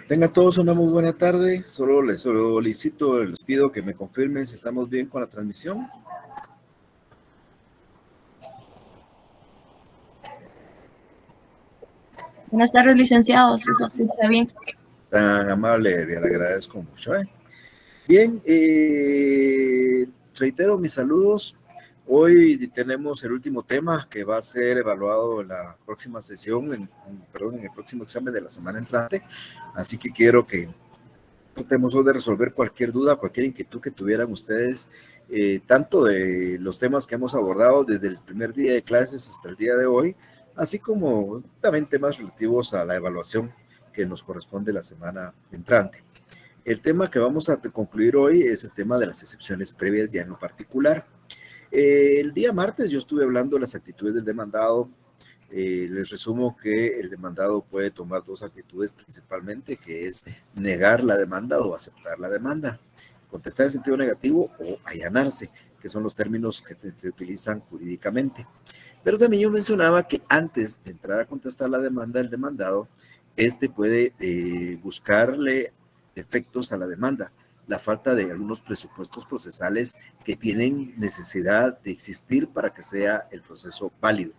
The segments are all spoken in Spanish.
Tengan todos una muy buena tarde. Solo les solicito, les pido que me confirmen si estamos bien con la transmisión. Buenas tardes, licenciados. Eso sí está bien. Tan amable, le agradezco mucho. Bien, reitero mis saludos. Hoy tenemos el último tema que va a ser evaluado en la próxima sesión, en el próximo examen de la semana entrante. Así que quiero que tratemos de resolver cualquier duda, cualquier inquietud que tuvieran ustedes, tanto de los temas que hemos abordado desde el primer día de clases hasta el día de hoy, así como también temas relativos a la evaluación que nos corresponde la semana entrante. El tema que vamos a concluir hoy es el tema de las excepciones previas ya en lo particular. El día martes yo estuve hablando de las actitudes del demandado. Les resumo que el demandado puede tomar dos actitudes principalmente, que es negar la demanda o aceptar la demanda, contestar en sentido negativo o allanarse, que son los términos que se utilizan jurídicamente. Pero también yo mencionaba que antes de entrar a contestar la demanda del demandado, este puede buscarle efectos a la demanda, la falta de algunos presupuestos procesales que tienen necesidad de existir para que sea el proceso válido.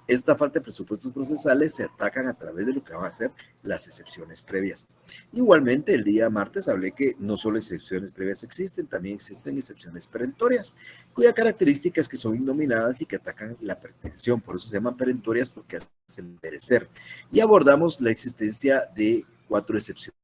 Esta falta de presupuestos procesales se atacan a través de lo que van a ser las excepciones previas. Igualmente, el día martes hablé que no solo excepciones previas existen, también existen excepciones perentorias, cuya característica es que son indominadas y que atacan la pretensión. Por eso se llaman perentorias, porque hacen perecer. Y abordamos la existencia de 4 excepciones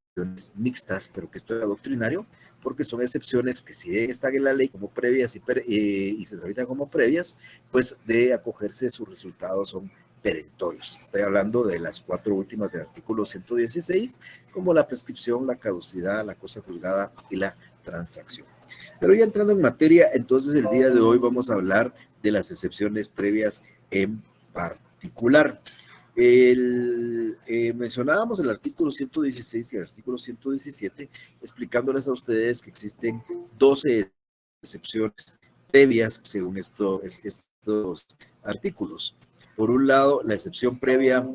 mixtas, pero que esto es doctrinario, porque son excepciones que si están en la ley como previas y se tramitan como previas, pues de acogerse sus resultados son perentorios. Estoy hablando de las 4 últimas del artículo 116, como la prescripción, la caducidad, la cosa juzgada y la transacción. Pero ya entrando en materia, entonces el día de hoy vamos a hablar de las excepciones previas en particular. Mencionábamos el artículo 116 y el artículo 117, explicándoles a ustedes que existen 12 excepciones previas según estos artículos. Por un lado, la excepción previa,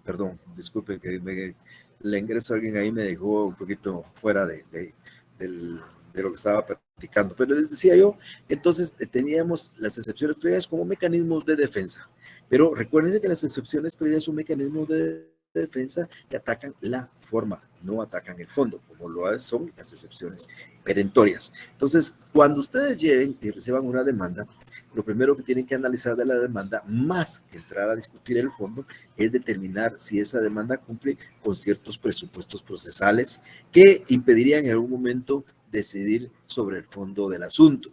perdón, disculpen que le ingreso a alguien ahí, me dejó un poquito fuera de lo que estaba platicando. Pero les decía yo, entonces teníamos las excepciones previas como mecanismos de defensa. Pero recuérdense que las excepciones previas son mecanismos de defensa que atacan la forma, no atacan el fondo, como lo son las excepciones perentorias. Entonces, cuando ustedes lleven y reciban una demanda, lo primero que tienen que analizar de la demanda, más que entrar a discutir el fondo, es determinar si esa demanda cumple con ciertos presupuestos procesales que impedirían en algún momento decidir sobre el fondo del asunto.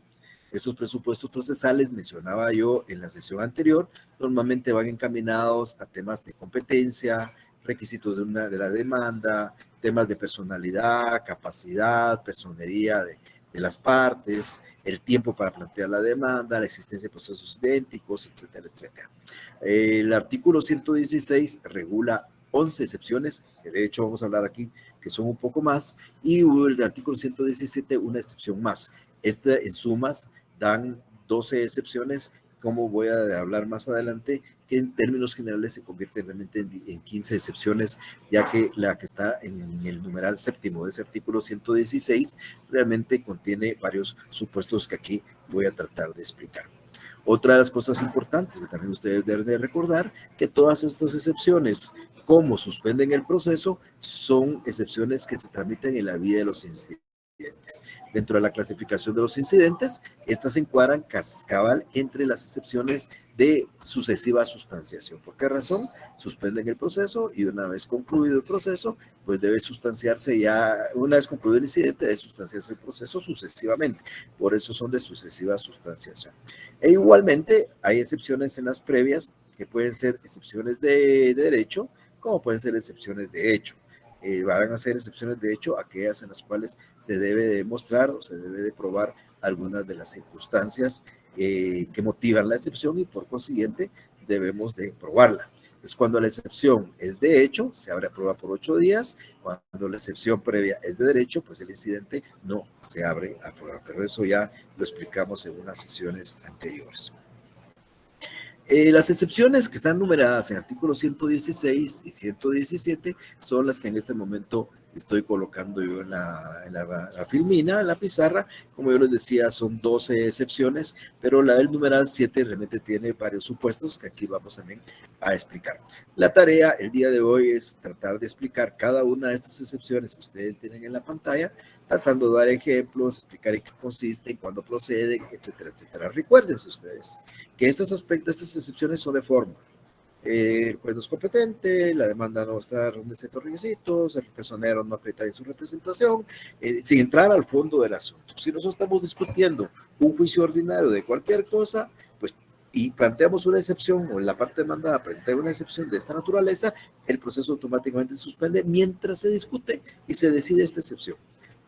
Estos presupuestos procesales, mencionaba yo en la sesión anterior, normalmente van encaminados a temas de competencia, requisitos de la demanda, temas de personalidad, capacidad, personería de las partes, el tiempo para plantear la demanda, la existencia de procesos idénticos, etcétera, etcétera. El artículo 116 regula 11 excepciones, que de hecho vamos a hablar aquí, que son un poco más, y el artículo 117 una excepción más. En sumas dan 12 excepciones, como voy a hablar más adelante, que en términos generales se convierte realmente en 15 excepciones, ya que la que está en el numeral séptimo de ese artículo 116 realmente contiene varios supuestos que aquí voy a tratar de explicar. Otra de las cosas importantes que también ustedes deben de recordar, que todas estas excepciones, como suspenden el proceso, son excepciones que se tramitan en la vía de los incidentes. Dentro de la clasificación de los incidentes, estas se encuadran cabal entre las excepciones de sucesiva sustanciación. ¿Por qué razón? Suspenden el proceso y una vez concluido el proceso, pues debe sustanciarse ya, una vez concluido el incidente, debe sustanciarse el proceso sucesivamente. Por eso son de sucesiva sustanciación. E igualmente hay excepciones en las previas que pueden ser excepciones de derecho, como pueden ser excepciones de hecho. Van a ser excepciones de hecho aquellas en las cuales se debe demostrar o se debe de probar algunas de las circunstancias que motivan la excepción y por consiguiente debemos de probarla. Es cuando la excepción es de hecho, se abre a prueba por 8 días. Cuando la excepción previa es de derecho, pues el incidente no se abre a prueba. Pero eso ya lo explicamos en unas sesiones anteriores. Las excepciones que están numeradas en artículos 116 y 117 son las que en este momento estoy colocando yo en la filmina, en la pizarra. Como yo les decía, son 12 excepciones, pero la del numeral 7 realmente tiene varios supuestos que aquí vamos también a explicar. La tarea el día de hoy es tratar de explicar cada una de estas excepciones que ustedes tienen en la pantalla, tratando de dar ejemplos, explicar en qué consisten, cuándo proceden, etcétera, etcétera. Recuérdense ustedes que estas excepciones son de forma. El juez no es competente, la demanda no está reuniendo ciertos requisitos, el personero no acredita en su representación, sin entrar al fondo del asunto. Si nosotros estamos discutiendo un juicio ordinario de cualquier cosa, pues, y planteamos una excepción, o en la parte demandada plantea una excepción de esta naturaleza, el proceso automáticamente se suspende mientras se discute y se decide esta excepción.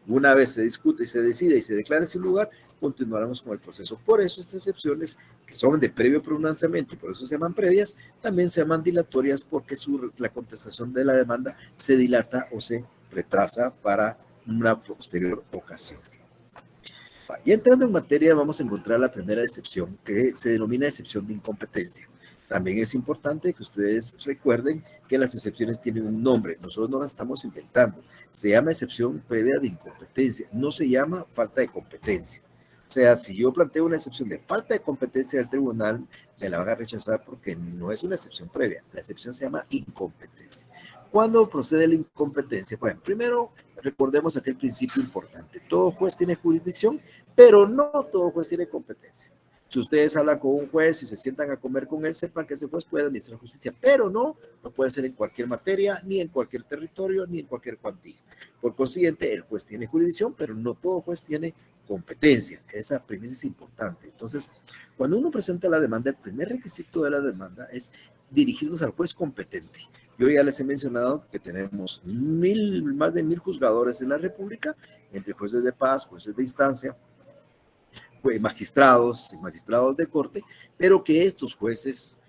Una vez se discute y se decide y se declara sin lugar, continuaremos con el proceso. Por eso estas excepciones, que son de previo pronunciamiento, y por eso se llaman previas, también se llaman dilatorias porque la contestación de la demanda se dilata o se retrasa para una posterior ocasión. Y entrando en materia, vamos a encontrar la primera excepción, que se denomina excepción de incompetencia. También es importante que ustedes recuerden que las excepciones tienen un nombre. Nosotros no las estamos inventando. Se llama excepción previa de incompetencia. No se llama falta de competencia. O sea, si yo planteo una excepción de falta de competencia del tribunal, me la van a rechazar porque no es una excepción previa. La excepción se llama incompetencia. ¿Cuándo procede la incompetencia? Bueno, primero recordemos aquel principio importante. Todo juez tiene jurisdicción, pero no todo juez tiene competencia. Si ustedes hablan con un juez y se sientan a comer con él, sepan que ese juez puede administrar justicia, pero no puede ser en cualquier materia, ni en cualquier territorio, ni en cualquier cuantía. Por consiguiente, el juez tiene jurisdicción, pero no todo juez tiene competencia. Esa premisa es importante. Entonces, cuando uno presenta la demanda, el primer requisito de la demanda es dirigirnos al juez competente. Yo ya les he mencionado que tenemos más de 1000 juzgadores en la República, entre jueces de paz, jueces de instancia, magistrados y magistrados de corte, pero que estos jueces,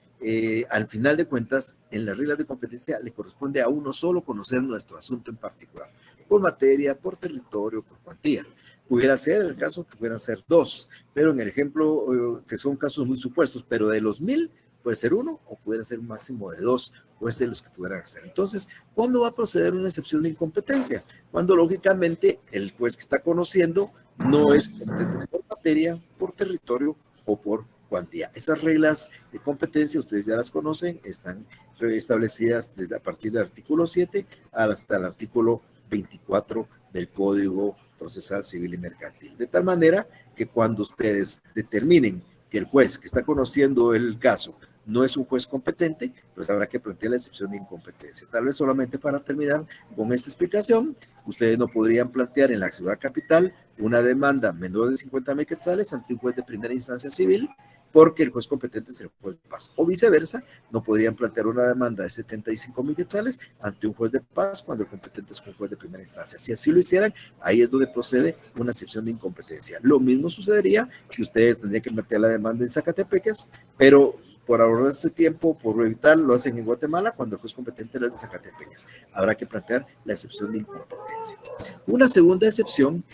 al final de cuentas, en las reglas de competencia, le corresponde a uno solo conocer nuestro asunto en particular, por materia, por territorio, por cuantía. Pudiera ser el caso que pudieran ser 2, pero en el ejemplo, que son casos muy supuestos, pero de los 1000, puede ser 1 o pudiera ser un máximo de 2, puede ser los que pudieran hacer. Entonces, ¿cuándo va a proceder una excepción de incompetencia? Cuando lógicamente el juez que está conociendo no es competente por materia, por territorio o por cuantía. Esas reglas de competencia, ustedes ya las conocen, están establecidas desde a partir del artículo 7 hasta el artículo 24 del Código Procesal Civil y Mercantil. De tal manera que cuando ustedes determinen que el juez que está conociendo el caso no es un juez competente, pues habrá que plantear la excepción de incompetencia. Tal vez solamente para terminar con esta explicación, ustedes no podrían plantear en la ciudad capital una demanda menor de 50,000 quetzales ante un juez de primera instancia civil, porque el juez competente es el juez de paz. O viceversa, no podrían plantear una demanda de 75,000 quetzales ante un juez de paz cuando el competente es un juez de primera instancia. Si así lo hicieran, ahí es donde procede una excepción de incompetencia. Lo mismo sucedería si ustedes tendrían que plantear la demanda en Zacatepeques, pero por ahorrarse tiempo, por evitar, lo hacen en Guatemala cuando el juez competente es de Zacatepeques. Habrá que plantear la excepción de incompetencia. Una segunda excepción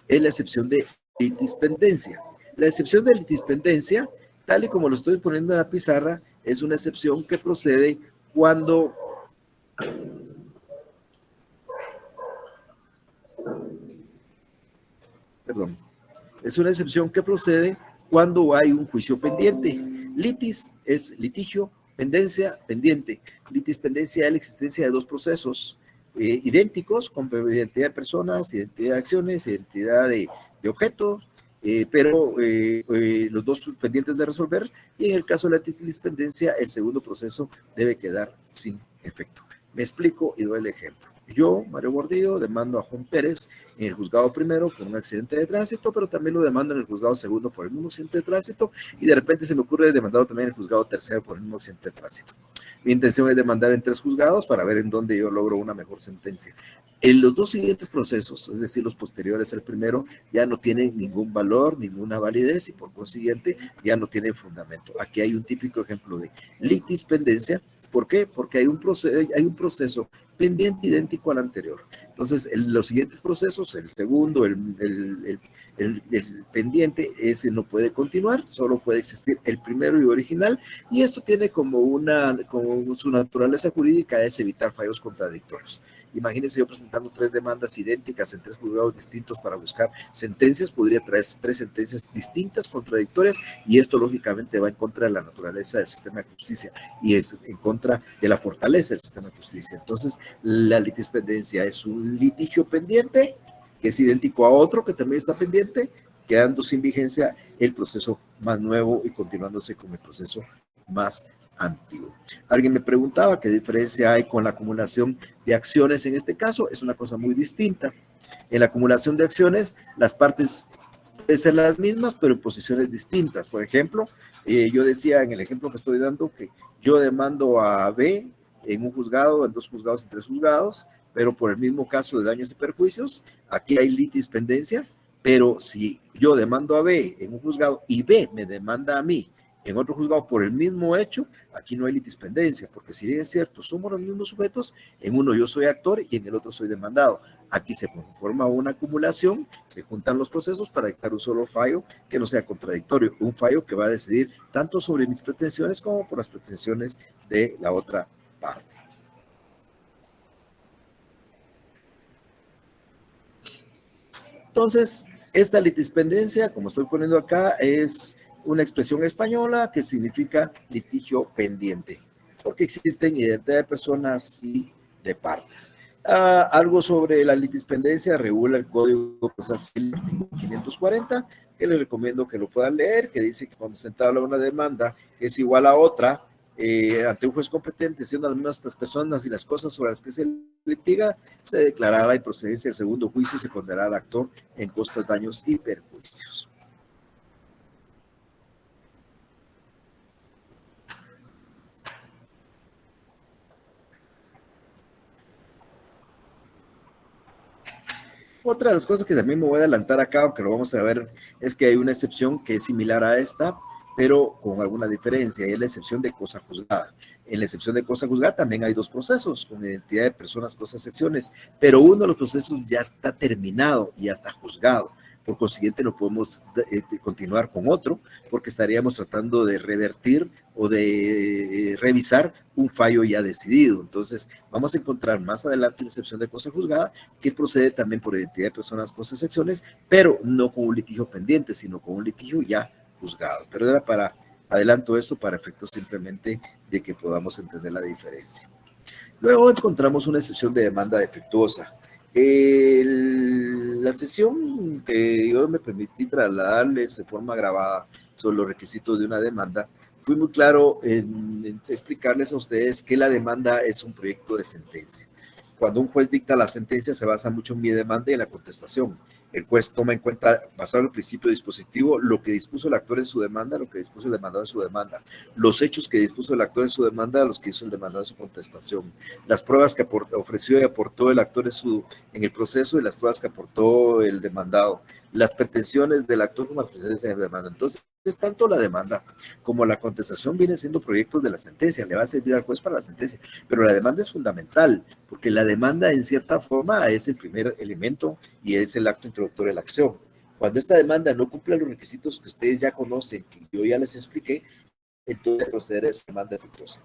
es la excepción de litispendencia. La excepción de litispendencia, tal y como lo estoy poniendo en la pizarra, es una excepción que procede cuando es una excepción que procede cuando hay un juicio pendiente. Litis es litigio, pendencia, pendiente. Litispendencia es la existencia de dos procesos idénticos, con identidad de personas, identidad de acciones, identidad de objetos, pero los dos pendientes de resolver, y en el caso de la litispendencia, el segundo proceso debe quedar sin efecto. Me explico y doy el ejemplo. Yo, Mario Gordillo, demando a Juan Pérez en el juzgado primero por un accidente de tránsito, pero también lo demando en el juzgado segundo por el mismo accidente de tránsito, y de repente se me ocurre demandarlo también en el juzgado tercero por el mismo accidente de tránsito. Mi intención es demandar en 3 juzgados para ver en dónde yo logro una mejor sentencia. En los 2 siguientes procesos, es decir, los posteriores al primero, ya no tienen ningún valor, ninguna validez y por consiguiente ya no tienen fundamento. Aquí hay un típico ejemplo de litispendencia ¿Por qué? Porque hay un proceso pendiente idéntico al anterior. Entonces, los siguientes procesos, el segundo, el pendiente, ese no puede continuar, solo puede existir el primero y original, y esto tiene como su naturaleza jurídica es evitar fallos contradictorios. Imagínense yo presentando 3 demandas idénticas en 3 juzgados distintos para buscar sentencias, podría traer 3 sentencias distintas, contradictorias, y esto lógicamente va en contra de la naturaleza del sistema de justicia y es en contra de la fortaleza del sistema de justicia. Entonces, la litispendencia es un litigio pendiente que es idéntico a otro que también está pendiente, quedando sin vigencia el proceso más nuevo y continuándose con el proceso más antiguo. Alguien me preguntaba qué diferencia hay con la acumulación de acciones en este caso. Es una cosa muy distinta. En la acumulación de acciones, las partes pueden ser las mismas, pero en posiciones distintas. Por ejemplo, yo decía en el ejemplo que estoy dando que yo demando a B en un juzgado, en 2 juzgados, en 3 juzgados, pero por el mismo caso de daños y perjuicios, aquí hay litispendencia, pero si yo demando a B en un juzgado y B me demanda a mí en otro juzgado por el mismo hecho, aquí no hay litispendencia, porque si bien es cierto, somos los mismos sujetos, en uno yo soy actor y en el otro soy demandado. Aquí se forma una acumulación, se juntan los procesos para dictar un solo fallo que no sea contradictorio, un fallo que va a decidir tanto sobre mis pretensiones como por las pretensiones de la otra parte. Entonces, esta litispendencia, como estoy poniendo acá, es una expresión española que significa litigio pendiente, porque existen identidad de personas y de partes. Algo sobre la litispendencia regula el Código Procesal Civil 540, que les recomiendo que lo puedan leer, que dice que cuando se entabla una demanda que es igual a otra, ante un juez competente, siendo las mismas personas y las cosas sobre las que se litiga, se declarará la improcedencia del segundo juicio y se condenará al actor en costas, daños y perjuicios. Otra de las cosas que también me voy a adelantar acá, aunque lo vamos a ver, es que hay una excepción que es similar a esta, pero con alguna diferencia, y es la excepción de cosa juzgada. En la excepción de cosa juzgada también hay 2 procesos, con identidad de personas, cosas, secciones, pero uno de los procesos ya está terminado y ya está juzgado. Por consiguiente, no podemos continuar con otro, porque estaríamos tratando de revertir o de revisar un fallo ya decidido. Entonces, vamos a encontrar más adelante una excepción de cosa juzgada que procede también por identidad de personas, cosas, secciones, pero no con un litigio pendiente, sino con un litigio ya juzgado. Pero era para, adelanto esto para efectos simplemente de que podamos entender la diferencia. Luego encontramos una excepción de demanda defectuosa. La sesión que yo me permití trasladarles de forma grabada sobre los requisitos de una demanda, fui muy claro en explicarles a ustedes que la demanda es un proyecto de sentencia. Cuando un juez dicta la sentencia se basa mucho en mi demanda y en la contestación. El juez toma en cuenta, basado en el principio dispositivo, lo que dispuso el actor en su demanda, lo que dispuso el demandado en su demanda, los hechos que dispuso el actor en su demanda, los que hizo el demandado en su contestación, las pruebas que ofreció y aportó el actor en el proceso y las pruebas que aportó el demandado, las pretensiones del actor como las pretensiones del demandado. Entonces, tanto la demanda como la contestación vienen siendo proyectos de la sentencia, le va a servir al juez para la sentencia, pero la demanda es fundamental, porque la demanda en cierta forma es el primer elemento y es el acto introductorio de la acción. Cuando esta demanda no cumple los requisitos que ustedes ya conocen, que yo ya les expliqué, entonces proceder a esa demanda defectuosa.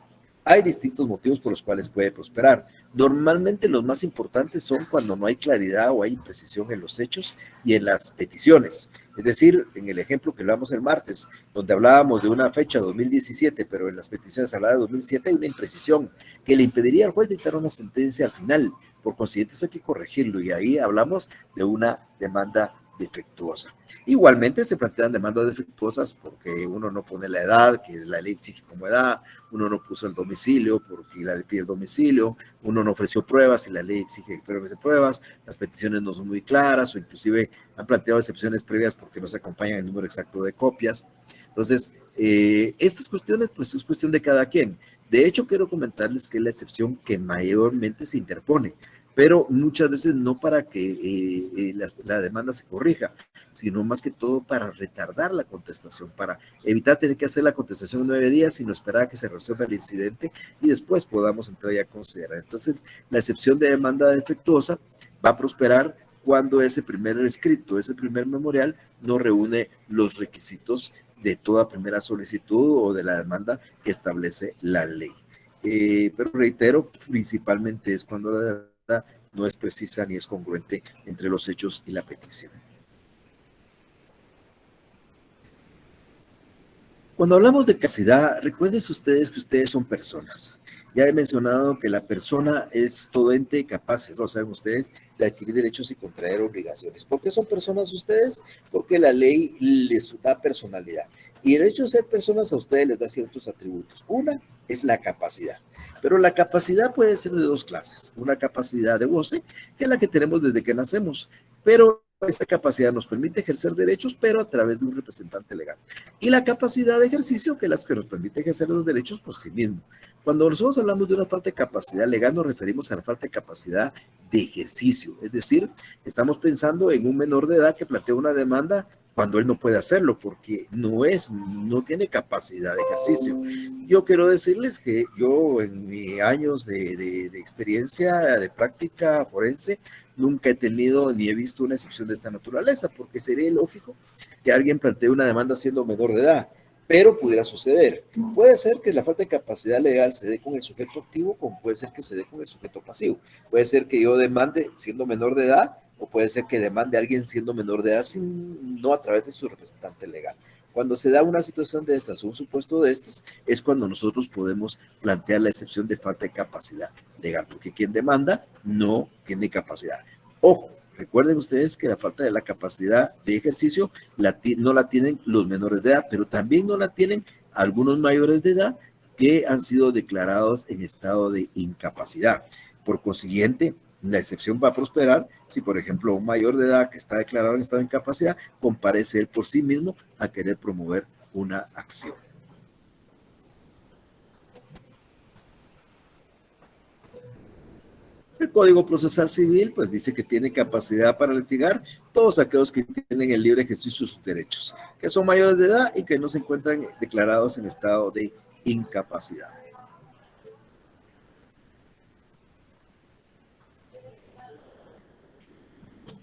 Hay distintos motivos por los cuales puede prosperar. Normalmente los más importantes son cuando no hay claridad o hay imprecisión en los hechos y en las peticiones. Es decir, en el ejemplo que hablamos el martes, donde hablábamos de una fecha 2017, pero en las peticiones hablaba de 2007, hay una imprecisión que le impediría al juez dictar una sentencia al final. Por consiguiente, esto hay que corregirlo y ahí hablamos de una demanda defectuosa. Igualmente se plantean demandas defectuosas porque uno no pone la edad, que la ley exige como edad, uno no puso el domicilio porque la ley pide el domicilio, uno no ofreció pruebas y la ley exige que pruebas, las peticiones no son muy claras o inclusive han planteado excepciones previas porque no se acompañan el número exacto de copias. Entonces, estas cuestiones, pues es cuestión de cada quien. De hecho, quiero comentarles que es la excepción que mayormente se interpone. pero muchas veces no para que la demanda se corrija, sino más que todo para retardar la contestación, para evitar tener que hacer la contestación en 9 días, sino esperar a que se resuelva el incidente y después podamos entrar ya a considerar. Entonces, la excepción de demanda defectuosa va a prosperar cuando ese primer escrito, ese primer memorial, no reúne los requisitos de toda primera solicitud o de la demanda que establece la ley. Pero reitero, principalmente es cuando la demanda no es precisa ni es congruente entre los hechos y la petición. Cuando hablamos de capacidad, recuerden ustedes que ustedes son personas. Ya he mencionado que la persona es todo ente capaz, lo saben ustedes, de adquirir derechos y contraer obligaciones. ¿Por qué son personas ustedes? Porque la ley les da personalidad. Y el hecho de ser personas a ustedes les da ciertos atributos. Una es la capacidad. Pero la capacidad puede ser de dos clases. Una capacidad de goce, que es la que tenemos desde que nacemos. Pero esta capacidad nos permite ejercer derechos, pero a través de un representante legal. Y la capacidad de ejercicio, que es la que nos permite ejercer los derechos por sí mismo. Cuando nosotros hablamos de una falta de capacidad legal, nos referimos a la falta de capacidad de ejercicio. Es decir, estamos pensando en un menor de edad que plantea una demanda cuando él no puede hacerlo porque no tiene capacidad de ejercicio. Yo quiero decirles que yo en mis años de experiencia, de práctica forense, nunca he tenido ni he visto una excepción de esta naturaleza, porque sería ilógico que alguien plantee una demanda siendo menor de edad, pero pudiera suceder. Puede ser que la falta de capacidad legal se dé con el sujeto activo, como puede ser que se dé con el sujeto pasivo. Puede ser que yo demande siendo menor de edad, o puede ser que demande a alguien siendo menor de edad, no a través de su representante legal. Cuando se da una situación de estas, un supuesto de estas, es cuando nosotros podemos plantear la excepción de falta de capacidad legal, porque quien demanda no tiene capacidad. Ojo, recuerden ustedes que la falta de la capacidad de ejercicio no la tienen los menores de edad, pero también no la tienen algunos mayores de edad que han sido declarados en estado de incapacidad. Por consiguiente, la excepción va a prosperar si, por ejemplo, un mayor de edad que está declarado en estado de incapacidad comparece él por sí mismo a querer promover una acción. El Código Procesal Civil, pues dice que tiene capacidad para litigar todos aquellos que tienen el libre ejercicio de sus derechos, que son mayores de edad y que no se encuentran declarados en estado de incapacidad.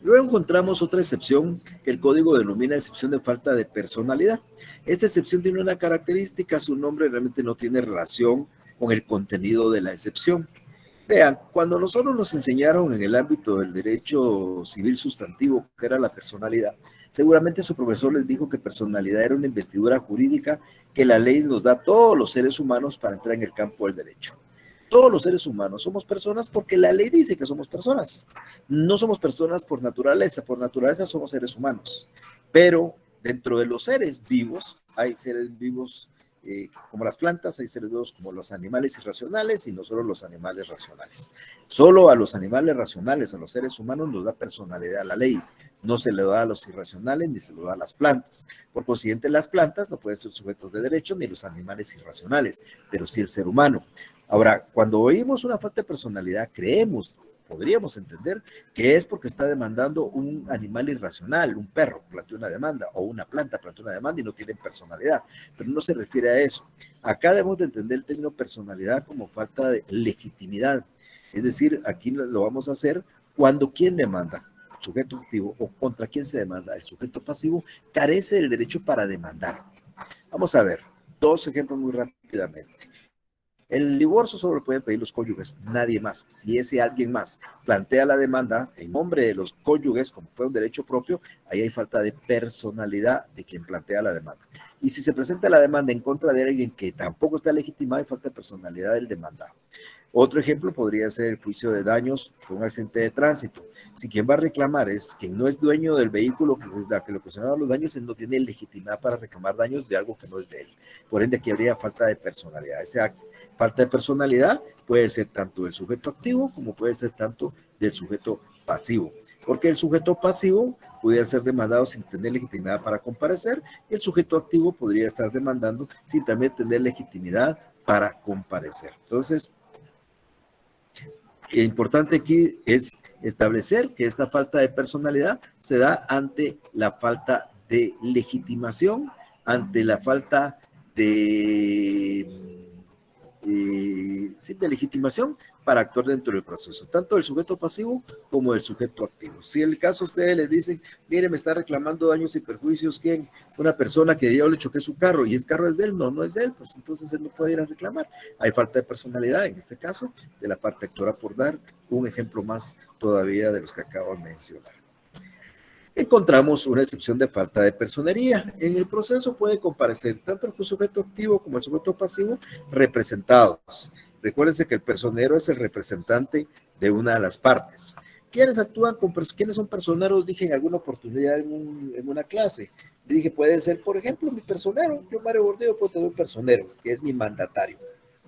Luego encontramos otra excepción que el código denomina excepción de falta de personalidad. Esta excepción tiene una característica, su nombre realmente no tiene relación con el contenido de la excepción. Vean, cuando nosotros nos enseñaron en el ámbito del derecho civil sustantivo, que era la personalidad, seguramente su profesor les dijo que personalidad era una investidura jurídica que la ley nos da a todos los seres humanos para entrar en el campo del derecho. Todos los seres humanos somos personas porque la ley dice que somos personas. No somos personas por naturaleza somos seres humanos. Pero dentro de los seres vivos, hay seres vivos como las plantas, hay seres vivos como los animales irracionales y no solo los animales racionales. Solo a los animales racionales, a los seres humanos, nos da personalidad a la ley. No se le da a los irracionales ni se le da a las plantas. Por consiguiente, las plantas no pueden ser sujetos de derecho ni los animales irracionales, pero sí el ser humano. Ahora, cuando oímos una falta de personalidad, podríamos entender que es porque está demandando un animal irracional, un perro plantea una demanda o una planta plantea una demanda y no tienen personalidad, pero no se refiere a eso. Acá debemos de entender el término personalidad como falta de legitimidad, es decir, aquí lo vamos a hacer cuando ¿quién demanda? El sujeto activo o contra quién se demanda. El sujeto pasivo carece del derecho para demandar. Vamos a ver dos ejemplos muy rápidamente. El divorcio solo lo pueden pedir los cónyuges, nadie más. Si ese alguien más plantea la demanda en nombre de los cónyuges, como fue un derecho propio, ahí hay falta de personalidad de quien plantea la demanda. Y si se presenta la demanda en contra de alguien que tampoco está legitimado, hay falta de personalidad del demandado. Otro ejemplo podría ser el juicio de daños por un accidente de tránsito. Si quien va a reclamar es quien no es dueño del vehículo que le ocasionaron los daños, él no tiene legitimidad para reclamar daños de algo que no es de él. Por ende, aquí habría falta de personalidad. Esa falta de personalidad puede ser tanto del sujeto activo como puede ser tanto del sujeto pasivo. Porque el sujeto pasivo podría ser demandado sin tener legitimidad para comparecer y el sujeto activo podría estar demandando sin también tener legitimidad para comparecer. Entonces, importante aquí es establecer que esta falta de personalidad se da ante la falta de legitimación, ante la falta de legitimación para actuar dentro del proceso, tanto del sujeto pasivo como del sujeto activo. Si en el caso ustedes les dicen, mire, me está reclamando daños y perjuicios, ¿quién? Una persona que yo le choqué su carro y el carro es de él, no es de él, pues entonces él no puede ir a reclamar. Hay falta de personalidad en este caso de la parte actora, por dar un ejemplo más todavía de los que acabo de mencionar. Encontramos una excepción de falta de personería. En el proceso puede comparecer tanto el sujeto activo como el sujeto pasivo representados. Recuérdense que el personero es el representante de una de las partes. ¿Quiénes actúan con quiénes son personeros? Dije en alguna oportunidad en una clase. Dije, puede ser, por ejemplo, mi personero. Yo, Mario Gordillo, puedo tener un personero, que es mi mandatario.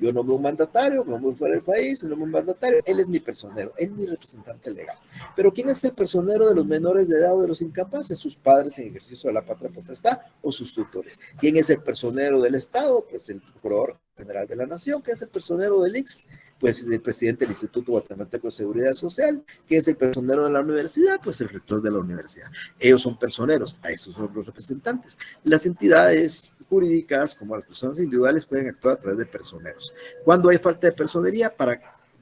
Yo nombro un mandatario, me voy fuera del país, nombro un mandatario, él es mi personero, él es mi representante legal. Pero ¿quién es el personero de los menores de edad o de los incapaces? Sus padres en ejercicio de la patria potestad o sus tutores. ¿Quién es el personero del Estado? Pues el Procurador General de la Nación. ¿Quién es el personero del ICS? Pues el presidente del Instituto Guatemalteco de Seguridad Social. ¿Quién es el personero de la universidad? Pues el rector de la universidad. Ellos son personeros, a esos son los representantes. Las entidades jurídicas, como las personas individuales, pueden actuar a través de personeros. Cuando hay falta de personería,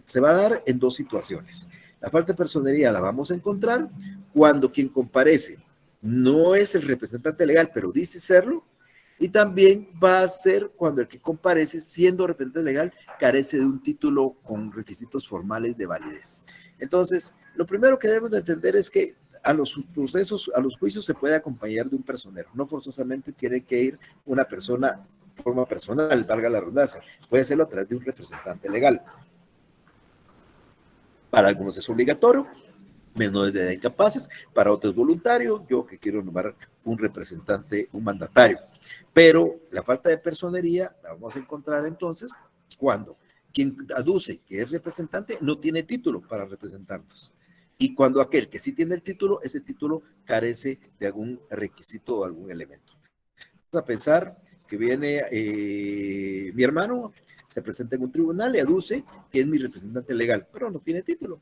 se va a dar en dos situaciones. La falta de personería la vamos a encontrar cuando quien comparece no es el representante legal, pero dice serlo, y también va a ser cuando el que comparece, siendo representante legal, carece de un título con requisitos formales de validez. Entonces, lo primero que debemos de entender es que a los procesos, a los juicios se puede acompañar de un personero. No forzosamente tiene que ir una persona de forma personal, valga la redundancia. Puede hacerlo a través de un representante legal. Para algunos es obligatorio, menores de edad incapaces, para otros es voluntario. Yo que quiero nombrar un representante, un mandatario. Pero la falta de personería la vamos a encontrar entonces cuando quien aduce que es representante no tiene título para representarnos. Y cuando aquel que sí tiene el título, ese título carece de algún requisito o algún elemento. Vamos a pensar que viene mi hermano, se presenta en un tribunal y aduce que es mi representante legal, pero no tiene título.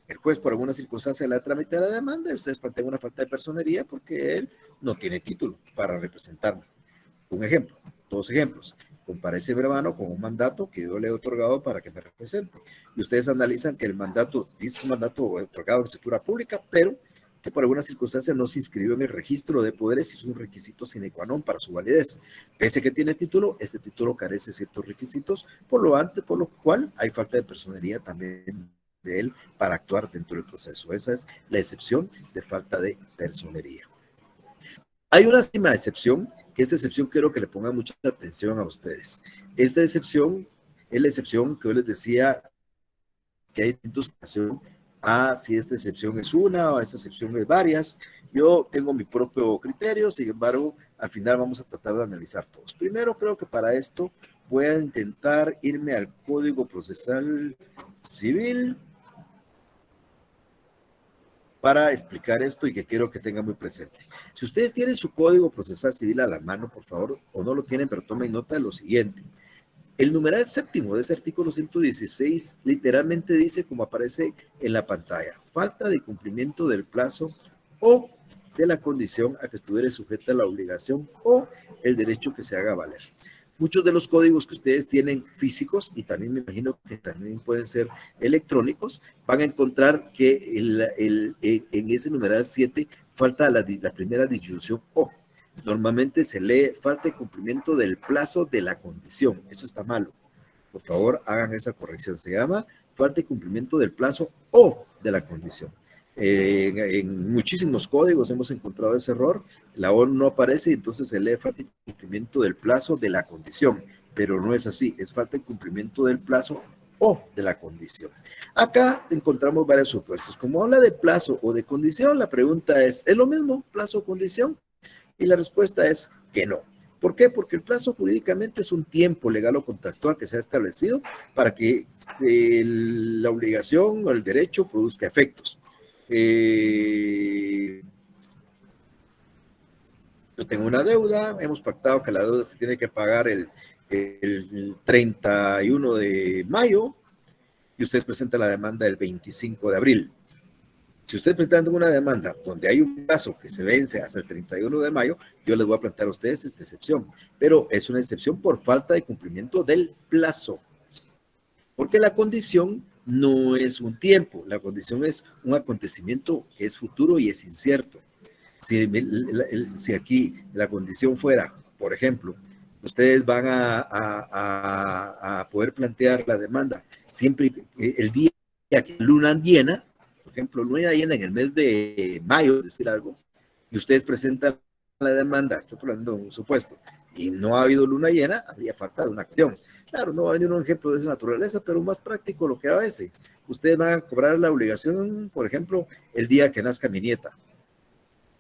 El juez, por alguna circunstancia, le tramita la demanda y ustedes plantean una falta de personería porque él no tiene título para representarme. Un ejemplo, dos ejemplos. Comparece mi hermano con un mandato que yo le he otorgado para que me represente. Y ustedes analizan que el mandato, dice un mandato otorgado en escritura pública, pero que por alguna circunstancia no se inscribió en el registro de poderes y es un requisito sine qua non para su validez. Pese que tiene título, este título carece de ciertos requisitos, por lo cual hay falta de personería también de él para actuar dentro del proceso. Esa es la excepción de falta de personería. Hay una última excepción, que esta excepción quiero que le pongan mucha atención a ustedes. Esta excepción es la excepción que yo les decía que hay distintas ocasiones a si esta excepción es una o esta excepción es varias. Yo tengo mi propio criterio, sin embargo, al final vamos a tratar de analizar todos. Primero, creo que para esto voy a intentar irme al Código Procesal Civil para explicar esto y que quiero que tengan muy presente. Si ustedes tienen su Código Procesal Civil a la mano, por favor, o no lo tienen, pero tomen nota de lo siguiente. El numeral séptimo de ese artículo 116 literalmente dice, como aparece en la pantalla, falta de cumplimiento del plazo o de la condición a que estuviera sujeta la obligación o el derecho que se haga valer. Muchos de los códigos que ustedes tienen físicos, y también me imagino que también pueden ser electrónicos, van a encontrar que en ese numeral 7 falta la primera disyunción o. Normalmente se lee falta de cumplimiento del plazo de la condición. Eso está malo. Por favor, hagan esa corrección. Se llama falta de cumplimiento del plazo o de la condición. En muchísimos códigos hemos encontrado ese error. La O no aparece y entonces se lee falta de cumplimiento del plazo de la condición. Pero no es así. Es falta de cumplimiento del plazo o de la condición. Acá encontramos varios supuestos. Como habla de plazo o de condición, la pregunta ¿es lo mismo plazo o condición? Y la respuesta es que no. ¿Por qué? Porque el plazo jurídicamente es un tiempo legal o contractual que se ha establecido para que la obligación o el derecho produzca efectos. Yo tengo una deuda, hemos pactado que la deuda se tiene que pagar el 31 de mayo y ustedes presentan la demanda el 25 de abril. Si ustedes presentan una demanda donde hay un plazo que se vence hasta el 31 de mayo, yo les voy a plantear a ustedes esta excepción, pero es una excepción por falta de cumplimiento del plazo, porque la condición no es un tiempo, la condición es un acontecimiento que es futuro y es incierto. Si aquí la condición fuera, por ejemplo, ustedes van a poder plantear la demanda siempre el día que luna llena, por ejemplo, luna llena en el mes de mayo, decir algo, y ustedes presentan la demanda, estoy hablando de un supuesto, y no ha habido luna llena, habría faltado una acción. Claro, no va a venir un ejemplo de esa naturaleza, pero más práctico lo que a veces. Ustedes van a cobrar la obligación, por ejemplo, el día que nazca mi nieta.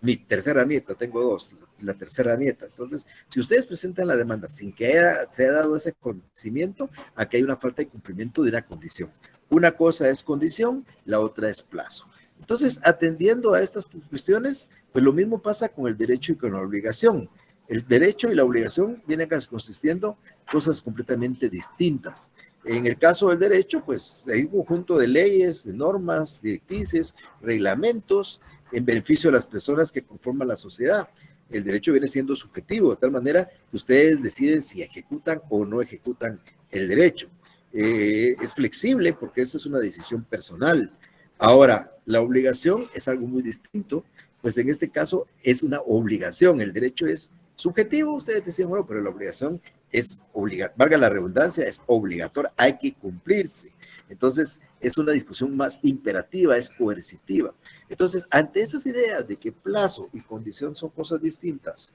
Mi tercera nieta, tengo dos, la tercera nieta. Entonces, si ustedes presentan la demanda sin que se haya dado ese conocimiento, aquí hay una falta de cumplimiento de una condición. Una cosa es condición, la otra es plazo. Entonces, atendiendo a estas cuestiones, pues lo mismo pasa con el derecho y con la obligación. El derecho y la obligación vienen consistiendo cosas completamente distintas. En el caso del derecho, pues hay un conjunto de leyes, de normas, directrices, reglamentos en beneficio de las personas que conforman la sociedad. El derecho viene siendo subjetivo, de tal manera que ustedes deciden si ejecutan o no ejecutan el derecho. Es flexible porque esta es una decisión personal. Ahora, la obligación es algo muy distinto, pues en este caso es una obligación. El derecho es subjetivo, ustedes decían, bueno, pero la obligación es obligatoria, valga la redundancia, es obligatoria, hay que cumplirse. Entonces, es una discusión más imperativa, es coercitiva. Entonces, ante esas ideas de que plazo y condición son cosas distintas,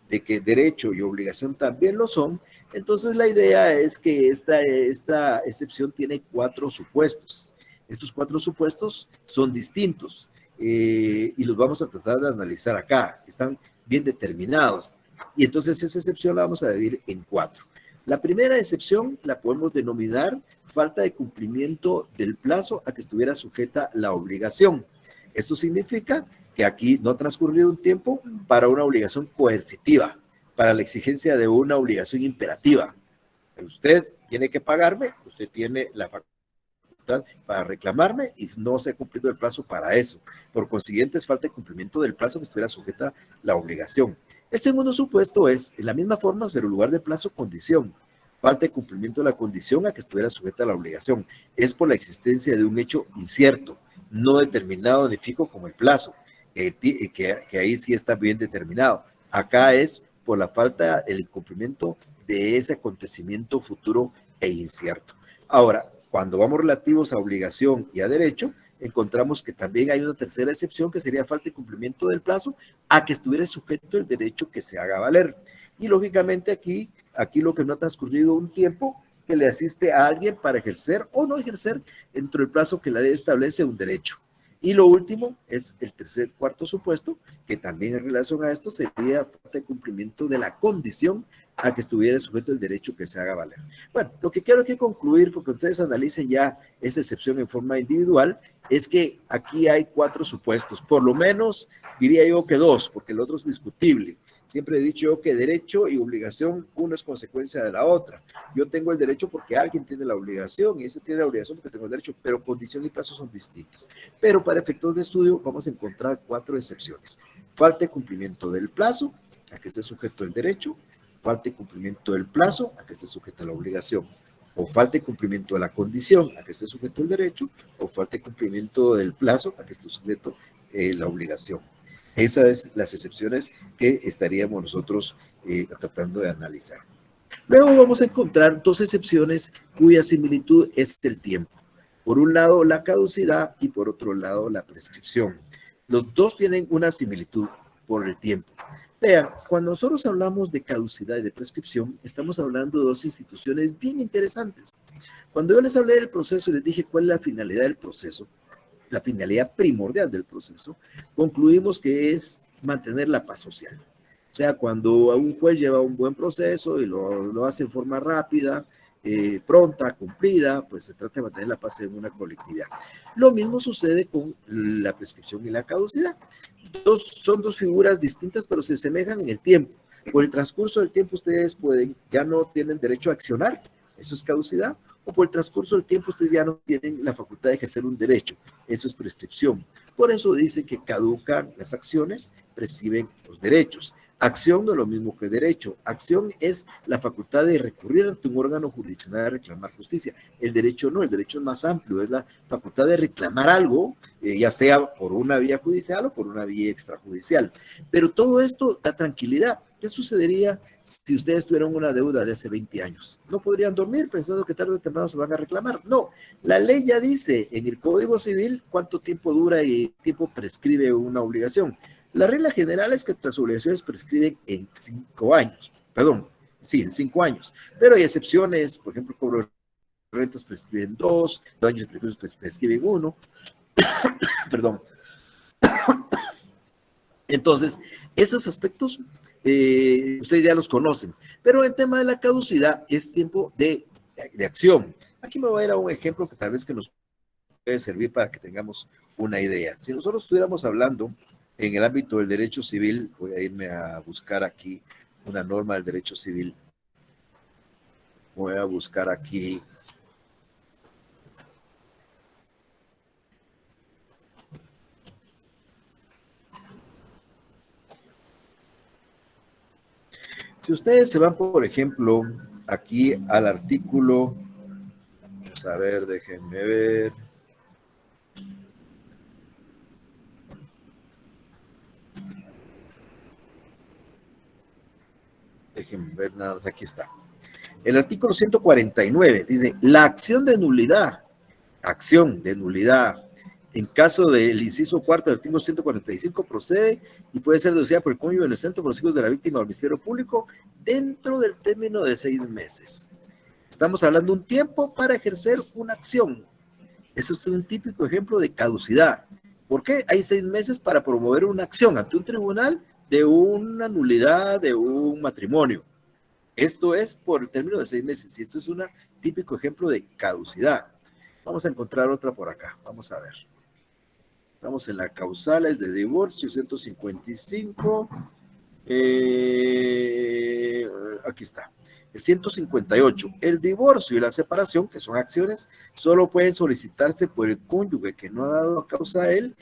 de que derecho y obligación también lo son, entonces la idea es que esta excepción tiene 4 supuestos. Estos 4 supuestos son distintos y los vamos a tratar de analizar acá. Están bien determinados. Y entonces esa excepción la vamos a dividir en 4. La primera excepción la podemos denominar falta de cumplimiento del plazo a que estuviera sujeta la obligación. Esto significa que aquí no ha transcurrido un tiempo para una obligación coercitiva, para la exigencia de una obligación imperativa. Usted tiene que pagarme, usted tiene la facultad para reclamarme y no se ha cumplido el plazo para eso. Por consiguiente, es falta de cumplimiento del plazo que estuviera sujeta la obligación. El segundo supuesto es, en la misma forma, pero en lugar de plazo, condición. Falta de cumplimiento de la condición a que estuviera sujeta la obligación. Es por la existencia de un hecho incierto, no determinado ni fijo como el plazo, que ahí sí está bien determinado. Acá es por la falta, el incumplimiento de ese acontecimiento futuro e incierto. Ahora, cuando vamos relativos a obligación y a derecho, encontramos que también hay una tercera excepción que sería falta de cumplimiento del plazo a que estuviera sujeto el derecho que se haga valer. Y lógicamente aquí lo que no ha transcurrido un tiempo que le asiste a alguien para ejercer o no ejercer dentro del plazo que la ley establece un derecho. Y lo último es el cuarto supuesto, que también en relación a esto sería falta de cumplimiento de la condición a que estuviera sujeto el derecho que se haga valer. Bueno, lo que quiero que concluir, porque ustedes analicen ya esa excepción en forma individual, es que aquí hay 4 supuestos, por lo menos diría yo que 2, porque el otro es discutible. Siempre he dicho yo que derecho y obligación, uno es consecuencia de la otra. Yo tengo el derecho porque alguien tiene la obligación y ese tiene la obligación porque tengo el derecho, pero condición y plazo son distintos. Pero para efectos de estudio vamos a encontrar 4 excepciones. Falta de cumplimiento del plazo a que esté sujeto el derecho, falta de cumplimiento del plazo a que esté sujeta la obligación, o falta de cumplimiento de la condición a que esté sujeto el derecho, o falta de cumplimiento del plazo a que esté sujeto la obligación. Esas son las excepciones que estaríamos nosotros tratando de analizar. Luego vamos a encontrar 2 excepciones cuya similitud es el tiempo. Por un lado, la caducidad y por otro lado, la prescripción. Los dos tienen una similitud por el tiempo. Vean, cuando nosotros hablamos de caducidad y de prescripción, estamos hablando de 2 instituciones bien interesantes. Cuando yo les hablé del proceso y les dije cuál es la finalidad del proceso, la finalidad primordial del proceso, concluimos que es mantener la paz social. O sea, cuando un juez lleva un buen proceso y lo hace en forma rápida, pronta, cumplida, pues se trata de mantener la paz en una colectividad. Lo mismo sucede con la prescripción y la caducidad. Son 2 figuras distintas, pero se asemejan en el tiempo. Por el transcurso del tiempo ustedes ya no tienen derecho a accionar, eso es caducidad, o por el transcurso del tiempo ustedes ya no tienen la facultad de ejercer un derecho. Eso es prescripción. Por eso dice que caducan las acciones, prescriben los derechos. Acción no es lo mismo que derecho. Acción es la facultad de recurrir ante un órgano jurisdiccional a reclamar justicia. El derecho no, el derecho es más amplio, es la facultad de reclamar algo, ya sea por una vía judicial o por una vía extrajudicial. Pero todo esto da tranquilidad. ¿Qué sucedería si ustedes tuvieran una deuda de hace 20 años? ¿No podrían dormir pensando que tarde o temprano se van a reclamar? No, la ley ya dice en el Código Civil cuánto tiempo dura y tiempo prescribe una obligación. La regla general es que las obligaciones prescriben en 5 años, perdón, sí, en 5 años, pero hay excepciones, por ejemplo, cobro de rentas prescriben 2, daños y perjuicios prescriben 1, perdón. Entonces, esos aspectos ustedes ya los conocen, pero el tema de la caducidad es tiempo de acción. Aquí me voy a ir a un ejemplo que tal vez que nos puede servir para que tengamos una idea. Si nosotros estuviéramos hablando en el ámbito del derecho civil, voy a irme a buscar aquí una norma del derecho civil. Voy a buscar aquí. Si ustedes se van, por ejemplo, aquí al artículo, vamos a ver, déjenme ver. Déjenme ver nada más, aquí está. El artículo 149 dice, la acción de nulidad, en caso del inciso cuarto del artículo 145 procede y puede ser deducida por el cónyuge inocente por los hijos de la víctima o el Ministerio Público dentro del término de 6 meses. Estamos hablando de un tiempo para ejercer una acción. Eso es un típico ejemplo de caducidad. ¿Por qué? Hay 6 meses para promover una acción ante un tribunal de una nulidad de un matrimonio. Esto es por el término de 6 meses y esto es un típico ejemplo de caducidad. Vamos a encontrar otra por acá. Vamos a ver. Estamos en las causales de divorcio, 155. Aquí está. El 158. El divorcio y la separación, que son acciones, solo pueden solicitarse por el cónyuge que no ha dado a causa a él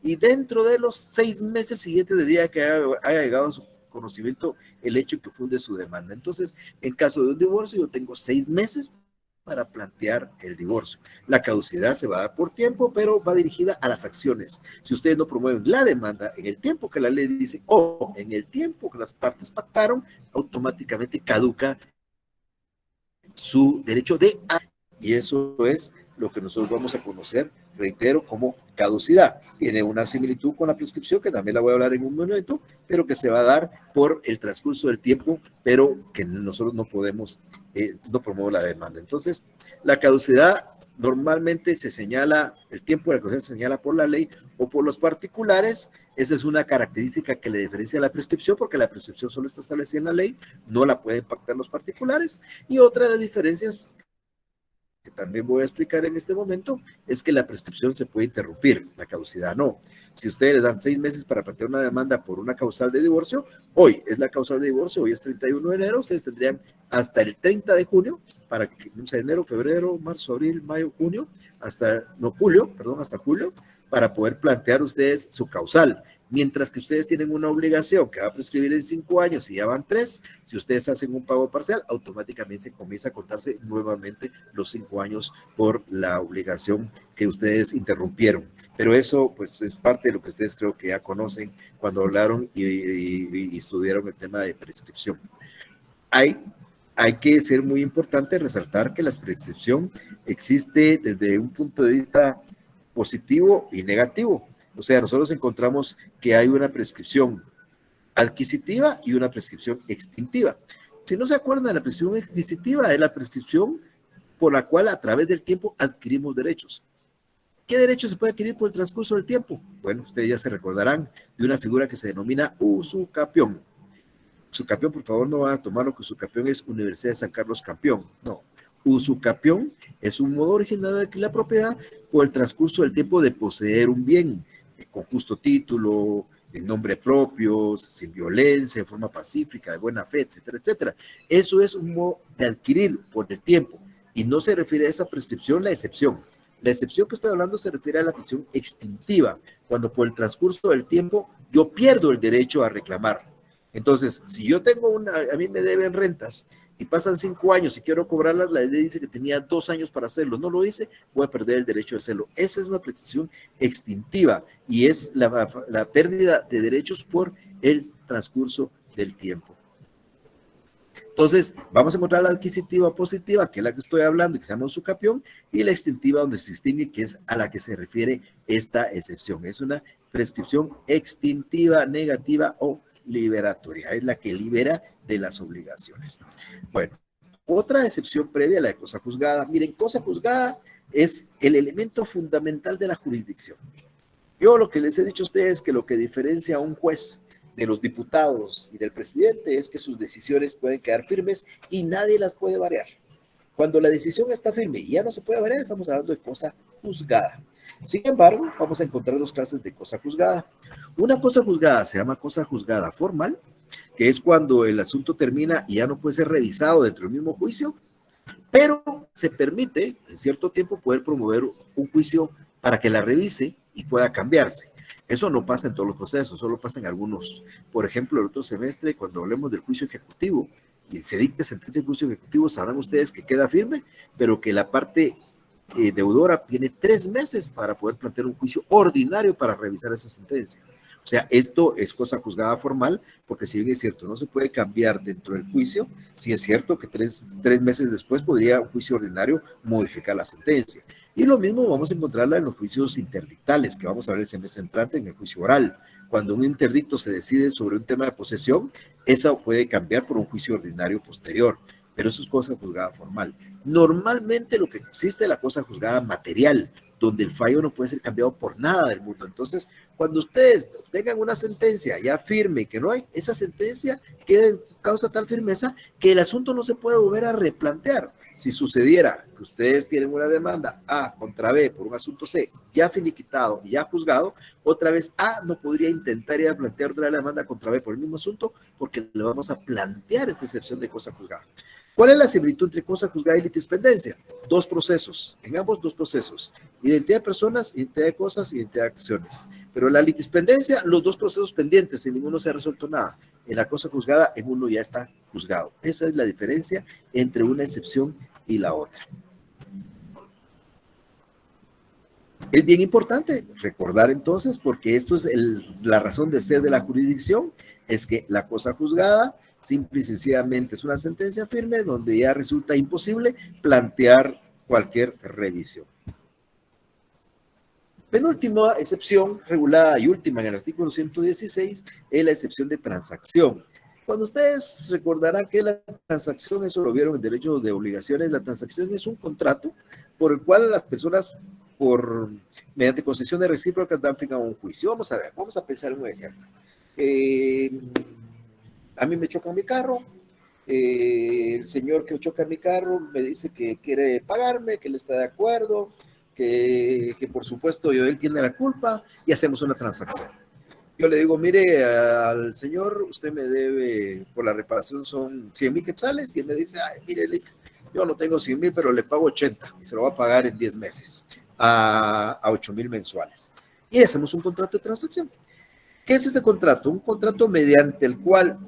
y dentro de los 6 meses siguientes del día que haya llegado a su conocimiento el hecho que funde su demanda. Entonces, en caso de un divorcio, yo tengo 6 meses para plantear el divorcio. La caducidad se va a dar por tiempo, pero va dirigida a las acciones. Si ustedes no promueven la demanda en el tiempo que la ley dice o en el tiempo que las partes pactaron, automáticamente caduca su derecho de y eso es lo que nosotros vamos a conocer, reitero, como caducidad. Tiene una similitud con la prescripción, que también la voy a hablar en un momento, pero que se va a dar por el transcurso del tiempo, pero que nosotros no podemos, no promovemos la demanda. Entonces, la caducidad normalmente se señala, el tiempo de la caducidad se señala por la ley o por los particulares. Esa es una característica que le diferencia a la prescripción, porque la prescripción solo está establecida en la ley, no la pueden pactar los particulares. Y otra de las diferencias que también voy a explicar en este momento, es que la prescripción se puede interrumpir, la caducidad no. Si ustedes les dan 6 meses para plantear una demanda por una causal de divorcio, hoy es la causal de divorcio, hoy es 31 de enero, ustedes tendrían hasta el 30 de junio, para que, no sé, enero, febrero, marzo, abril, mayo, junio, hasta julio, para poder plantear ustedes su causal. Mientras que ustedes tienen una obligación que va a prescribir en 5 años y ya van 3, si ustedes hacen un pago parcial, automáticamente se comienza a contarse nuevamente los 5 años por la obligación que ustedes interrumpieron. Pero eso pues es parte de lo que ustedes creo que ya conocen cuando hablaron y estudiaron el tema de prescripción. Hay que ser muy importante resaltar que la prescripción existe desde un punto de vista positivo y negativo. O sea, nosotros encontramos que hay una prescripción adquisitiva y una prescripción extintiva. Si no se acuerdan de la prescripción adquisitiva, es la prescripción por la cual a través del tiempo adquirimos derechos. ¿Qué derecho se puede adquirir por el transcurso del tiempo? Bueno, ustedes ya se recordarán de una figura que se denomina usucapión. Usucapión, por favor, no van a tomar lo que usucapión es Universidad de San Carlos Campeón. No, usucapión es un modo originario de adquirir la propiedad por el transcurso del tiempo de poseer un bien con justo título, en nombre propio, sin violencia, en forma pacífica, de buena fe, etcétera, etcétera. Eso es un modo de adquirir por el tiempo. Y no se refiere a esa prescripción la excepción. La excepción que estoy hablando se refiere a la prescripción extintiva, cuando por el transcurso del tiempo yo pierdo el derecho a reclamar. Entonces, si yo tengo a mí me deben rentas y pasan 5 años y quiero cobrarlas, la ley dice que tenía 2 años para hacerlo. No lo hice, voy a perder el derecho de hacerlo. Esa es una prescripción extintiva y es la pérdida de derechos por el transcurso del tiempo. Entonces, vamos a encontrar la adquisitiva positiva, que es la que estoy hablando, que se llama usucapión, y la extintiva, donde se distingue, que es a la que se refiere esta excepción. Es una prescripción extintiva, negativa o liberatoria. Es la que libera de las obligaciones. Bueno, otra excepción previa a la de cosa juzgada. Miren, cosa juzgada es el elemento fundamental de la jurisdicción. Yo lo que les he dicho a ustedes es que lo que diferencia a un juez de los diputados y del presidente es que sus decisiones pueden quedar firmes y nadie las puede variar. Cuando la decisión está firme y ya no se puede variar, estamos hablando de cosa juzgada. Sin embargo, vamos a encontrar 2 clases de cosa juzgada. Una cosa juzgada se llama cosa juzgada formal, que es cuando el asunto termina y ya no puede ser revisado dentro del mismo juicio, pero se permite en cierto tiempo poder promover un juicio para que la revise y pueda cambiarse. Eso no pasa en todos los procesos, solo pasa en algunos. Por ejemplo, el otro semestre, cuando hablemos del juicio ejecutivo y se dicte sentencia de juicio ejecutivo, sabrán ustedes que queda firme, pero que la parte deudora tiene 3 meses para poder plantear un juicio ordinario para revisar esa sentencia. O sea, esto es cosa juzgada formal, porque si bien es cierto, no se puede cambiar dentro del juicio, sí es cierto que 3 meses después podría un juicio ordinario modificar la sentencia. Y lo mismo vamos a encontrarla en los juicios interdictales, que vamos a ver el semestre entrante en el juicio oral. Cuando un interdicto se decide sobre un tema de posesión, eso puede cambiar por un juicio ordinario posterior, pero eso es cosa juzgada formal. Normalmente lo que existe es la cosa juzgada material, donde el fallo no puede ser cambiado por nada del mundo. Entonces, cuando ustedes tengan una sentencia ya firme que no hay, esa sentencia causa tal firmeza que el asunto no se puede volver a replantear. Si sucediera que ustedes tienen una demanda A contra B por un asunto C ya finiquitado y ya juzgado, otra vez A no podría intentar ir a plantear otra demanda contra B por el mismo asunto porque le vamos a plantear esta excepción de cosa juzgada. ¿Cuál es la similitud entre cosa juzgada y litispendencia? 2 procesos, en ambos 2 procesos. Identidad de personas, identidad de cosas, identidad de acciones. Pero en la litispendencia, los 2 procesos pendientes, en ninguno se ha resuelto nada. En la cosa juzgada, en uno ya está juzgado. Esa es la diferencia entre una excepción y la otra. Es bien importante recordar entonces, porque esto es la razón de ser de la jurisdicción, es que la cosa juzgada simple y sencillamente es una sentencia firme donde ya resulta imposible plantear cualquier revisión. Penúltima excepción regulada y última en el artículo 116 es la excepción de transacción. Cuando ustedes recordarán que la transacción, eso lo vieron en derecho de obligaciones, la transacción es un contrato por el cual las personas mediante concesiones recíprocas dan fin a un juicio. Vamos a ver, vamos a pensar en un ejemplo. A mí me choca mi carro, el señor que choca mi carro me dice que quiere pagarme, que él está de acuerdo, que por supuesto él tiene la culpa y hacemos una transacción. Yo le digo, mire, al señor, usted me debe, por la reparación son 100,000 quetzales, y él me dice, ay, mire, yo no tengo 100,000, pero le pago 80 y se lo va a pagar en 10 meses a 8,000 mensuales. Y hacemos un contrato de transacción. ¿Qué es ese contrato? Un contrato mediante el cual,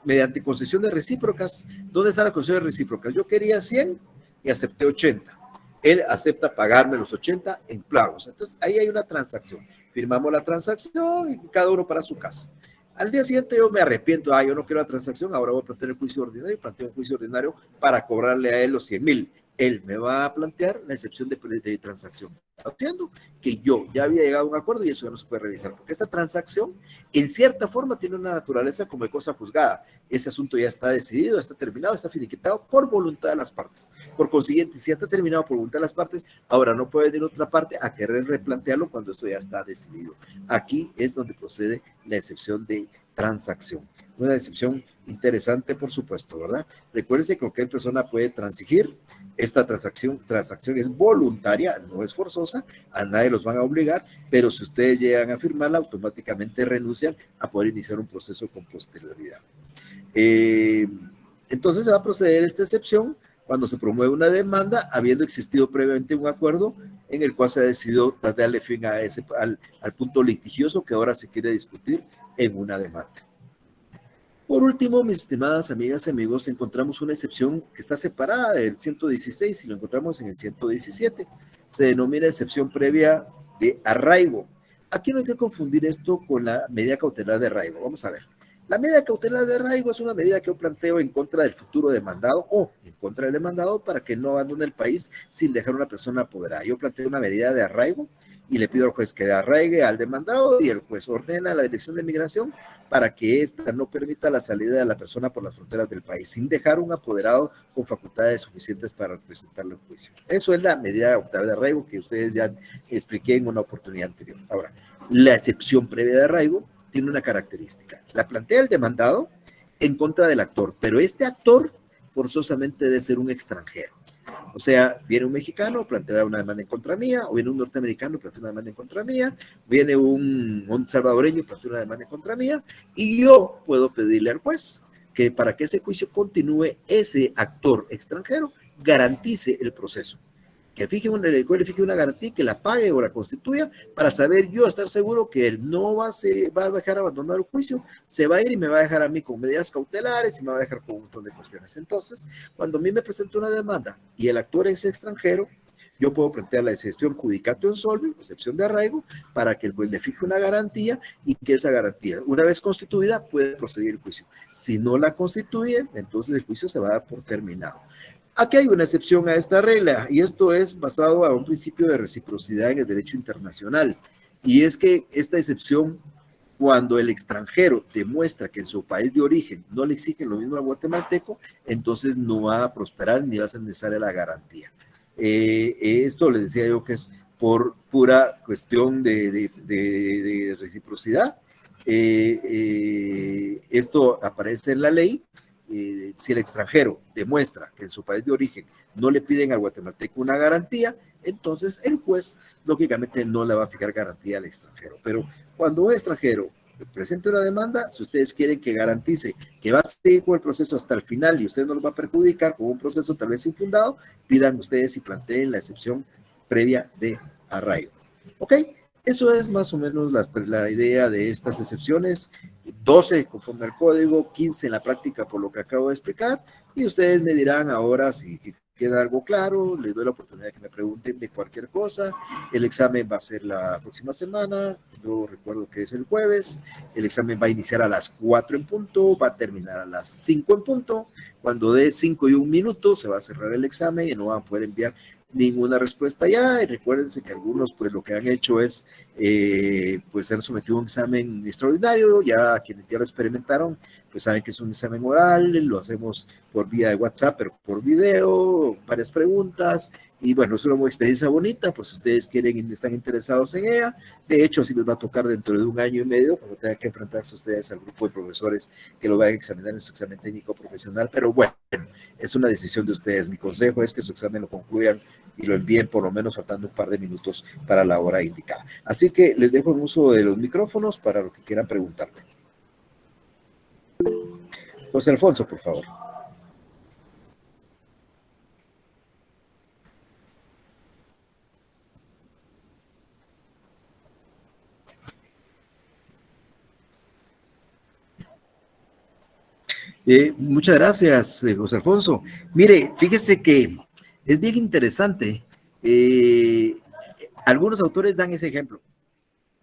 mediante concesiones recíprocas, ¿dónde está la concesión recíprocas? Yo quería 100 y acepté 80. Él acepta pagarme los 80 en pagos. Entonces, ahí hay una transacción. Firmamos la transacción y cada uno para su casa. Al día siguiente yo me arrepiento, yo no quiero la transacción, ahora voy a plantear el juicio ordinario, planteo un juicio ordinario para cobrarle a él los 100,000. Él me va a plantear la excepción de transacción. Entiendo que yo ya había llegado a un acuerdo y eso ya no se puede revisar, porque esta transacción en cierta forma tiene una naturaleza como de cosa juzgada. Ese asunto ya está decidido, está terminado, está finiquitado por voluntad de las partes. Por consiguiente, si ya está terminado por voluntad de las partes, ahora no puede venir otra parte a querer replantearlo cuando esto ya está decidido. Aquí es donde procede la excepción de transacción. Una excepción interesante, por supuesto, ¿verdad? Recuérdense que cualquier persona puede transigir. Esta transacción es voluntaria, no es forzosa, a nadie los van a obligar, pero si ustedes llegan a firmarla, automáticamente renuncian a poder iniciar un proceso con posterioridad. Entonces se va a proceder esta excepción cuando se promueve una demanda, habiendo existido previamente un acuerdo en el cual se ha decidido darle fin a al punto litigioso que ahora se quiere discutir en una demanda. Por último, mis estimadas amigas y amigos, encontramos una excepción que está separada del 116 y lo encontramos en el 117. Se denomina excepción previa de arraigo. Aquí no hay que confundir esto con la medida cautelar de arraigo. Vamos a ver. La medida cautelar de arraigo es una medida que yo planteo en contra del futuro demandado o en contra del demandado para que no abandone el país sin dejar a una persona apoderada. Yo planteo una medida de arraigo y le pido al juez que arraigue al demandado y el juez ordena a la Dirección de Migración para que ésta no permita la salida de la persona por las fronteras del país, sin dejar un apoderado con facultades suficientes para representarlo en juicio. Eso es la medida cautelar de arraigo que ustedes ya expliqué en una oportunidad anterior. Ahora, la excepción previa de arraigo tiene una característica. La plantea el demandado en contra del actor, pero este actor forzosamente debe ser un extranjero. O sea, viene un mexicano, plantea una demanda en contra mía, o viene un norteamericano, plantea una demanda en contra mía, viene un salvadoreño, plantea una demanda en contra mía, y yo puedo pedirle al juez que para que ese juicio continúe, ese actor extranjero garantice el proceso. Que le fije una garantía, que la pague o la constituya, para saber yo, estar seguro que él no va a dejar abandonar el juicio, se va a ir y me va a dejar a mí con medidas cautelares y me va a dejar con un montón de cuestiones. Entonces, cuando a mí me presenta una demanda y el actor es extranjero, yo puedo plantear la excepción judicato in solve, excepción de arraigo, para que el juez le fije una garantía y que esa garantía, una vez constituida, puede proceder el juicio. Si no la constituyen, entonces el juicio se va a dar por terminado. Aquí hay una excepción a esta regla y esto es basado a un principio de reciprocidad en el derecho internacional. Y es que esta excepción, cuando el extranjero demuestra que en su país de origen no le exigen lo mismo al guatemalteco, entonces no va a prosperar ni va a ser necesaria la garantía. Esto les decía yo que es por pura cuestión de reciprocidad. Esto aparece en la ley. Si el extranjero demuestra que en su país de origen no le piden al guatemalteco una garantía, entonces el juez lógicamente no le va a fijar garantía al extranjero. Pero cuando un extranjero presente una demanda, si ustedes quieren que garantice que va a seguir con el proceso hasta el final y usted no lo va a perjudicar con un proceso tal vez infundado, pidan ustedes y planteen la excepción previa de arraigo. ¿Ok? Eso es más o menos la idea de estas excepciones. 12 conforme al código, 15 en la práctica por lo que acabo de explicar, y ustedes me dirán ahora si queda algo claro, les doy la oportunidad de que me pregunten de cualquier cosa. El examen va a ser la próxima semana, yo recuerdo que es el jueves, el examen va a iniciar a las 4 en punto, va a terminar a las 5 en punto, cuando dé 5 y 1 minuto se va a cerrar el examen y no van a poder enviar ninguna respuesta ya, y recuérdense que algunos pues lo que han hecho es pues han sometido a un examen extraordinario, ya quienes ya lo experimentaron pues saben que es un examen oral, lo hacemos por vía de WhatsApp, pero por video, varias preguntas, y bueno, es una experiencia bonita, pues si ustedes quieren y están interesados en ella, de hecho así les va a tocar dentro de un año y medio, cuando tengan que enfrentarse ustedes al grupo de profesores que lo vayan a examinar en su examen técnico profesional, pero bueno, es una decisión de ustedes. Mi consejo es que su examen lo concluyan y lo envíen por lo menos faltando un par de minutos para la hora indicada. Así que les dejo el uso de los micrófonos para lo que quieran preguntarme. José Alfonso, por favor. Muchas gracias, José Alfonso. Mire, fíjese que es bien interesante. Algunos autores dan ese ejemplo,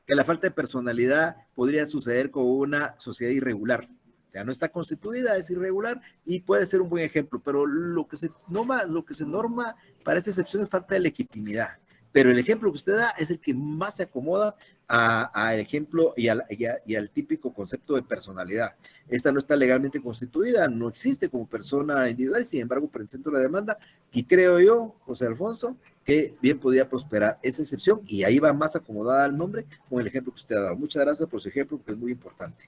que la falta de personalidad podría suceder con una sociedad irregular. O sea, no está constituida, es irregular y puede ser un buen ejemplo, pero lo que se norma para esta excepción es falta de legitimidad. Pero el ejemplo que usted da es el que más se acomoda al ejemplo y al típico concepto de personalidad. Esta no está legalmente constituida, no existe como persona individual, sin embargo, presenta una demanda y creo yo, José Alfonso, que bien podía prosperar esa excepción y ahí va más acomodada al nombre con el ejemplo que usted ha dado. Muchas gracias por su ejemplo, que es muy importante.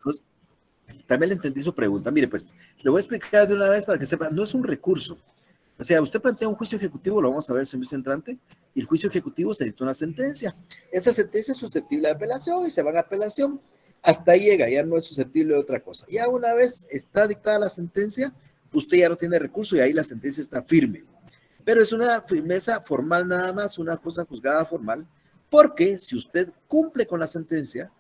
Entonces, también le entendí su pregunta. Mire, pues, le voy a explicar de una vez para que sepa, no es un recurso. O sea, usted plantea un juicio ejecutivo, lo vamos a ver el semestre entrante, y el juicio ejecutivo se dicta una sentencia. Esa sentencia es susceptible de apelación y se va a apelación. Hasta ahí llega, ya no es susceptible de otra cosa. Ya una vez está dictada la sentencia, usted ya no tiene recurso y ahí la sentencia está firme. Pero es una firmeza formal nada más, una cosa juzgada formal, porque si usted cumple con la sentencia,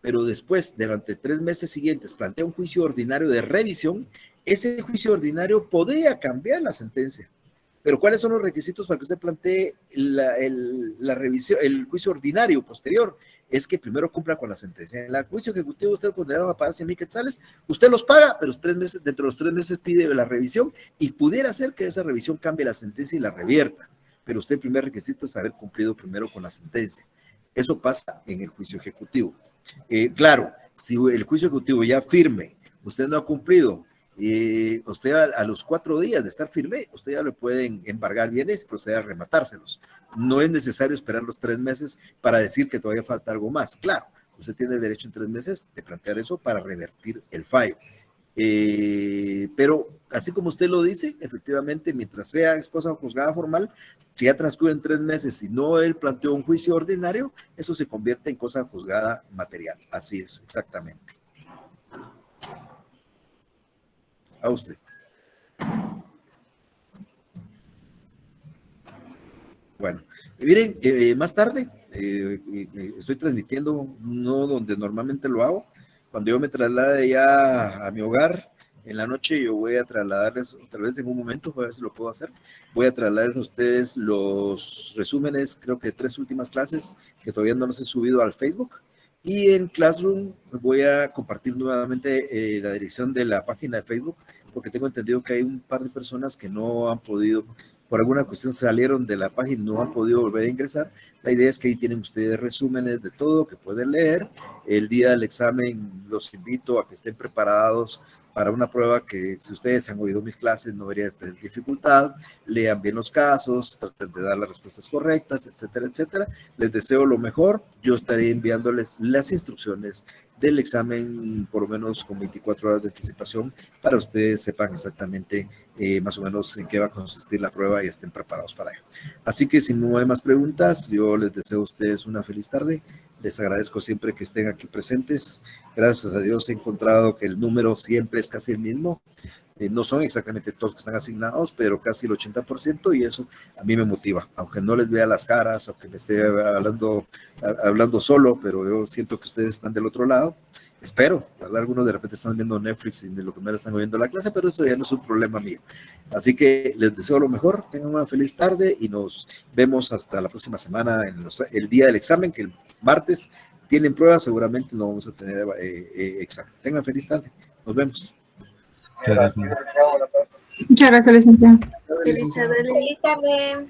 pero después, durante 3 meses siguientes, plantea un juicio ordinario de revisión, ese juicio ordinario podría cambiar la sentencia. Pero ¿cuáles son los requisitos para que usted plantee la revisión, el juicio ordinario posterior? Es que primero cumpla con la sentencia. En el juicio ejecutivo usted condenado a pagar 100,000 quetzales, usted los paga, pero dentro de los 3 meses pide la revisión y pudiera ser que esa revisión cambie la sentencia y la revierta. Pero usted el primer requisito es haber cumplido primero con la sentencia. Eso pasa en el juicio ejecutivo. Claro, si el juicio ejecutivo ya firme, usted no ha cumplido, usted a los 4 días de estar firme, usted ya le pueden embargar bienes y proceder a rematárselos. No es necesario esperar los 3 meses para decir que todavía falta algo más. Claro, usted tiene el derecho en 3 meses de plantear eso para revertir el fallo. Pero así como usted lo dice, efectivamente, mientras sea cosa juzgada formal, si ya transcurren 3 meses y no él planteó un juicio ordinario, eso se convierte en cosa juzgada material. Así es, exactamente. A usted. Bueno, miren, más tarde estoy transmitiendo, no donde normalmente lo hago. Cuando yo me traslade ya a mi hogar, en la noche yo voy a trasladarles, tal vez en un momento, a ver si lo puedo hacer, voy a trasladarles a ustedes los resúmenes, creo que 3 últimas clases que todavía no los he subido al Facebook. Y en Classroom voy a compartir nuevamente la dirección de la página de Facebook, porque tengo entendido que hay un par de personas que no han podido, por alguna cuestión salieron de la página y no han podido volver a ingresar. La idea es que ahí tienen ustedes resúmenes de todo que pueden leer. El día del examen los invito a que estén preparados para una prueba que, si ustedes han oído mis clases, no debería tener dificultad. Lean bien los casos, traten de dar las respuestas correctas, etcétera, etcétera. Les deseo lo mejor. Yo estaré enviándoles las instrucciones del examen, por lo menos con 24 horas de anticipación, para ustedes sepan exactamente más o menos en qué va a consistir la prueba y estén preparados para ello. Así que si no hay más preguntas, yo les deseo a ustedes una feliz tarde. Les agradezco siempre que estén aquí presentes. Gracias a Dios he encontrado que el número siempre es casi el mismo. No son exactamente todos que están asignados, pero casi el 80%, y eso a mí me motiva, aunque no les vea las caras, aunque me esté hablando solo, pero yo siento que ustedes están del otro lado. Espero, ¿verdad? Algunos de repente están viendo Netflix y de lo que me están oyendo la clase, pero eso ya no es un problema mío. Así que les deseo lo mejor, tengan una feliz tarde y nos vemos hasta la próxima semana, el día del examen, que el martes tienen pruebas, seguramente no vamos a tener examen. Tengan feliz tarde, nos vemos. Muchas gracias. Muchas gracias, licenciado. Feliz tarde.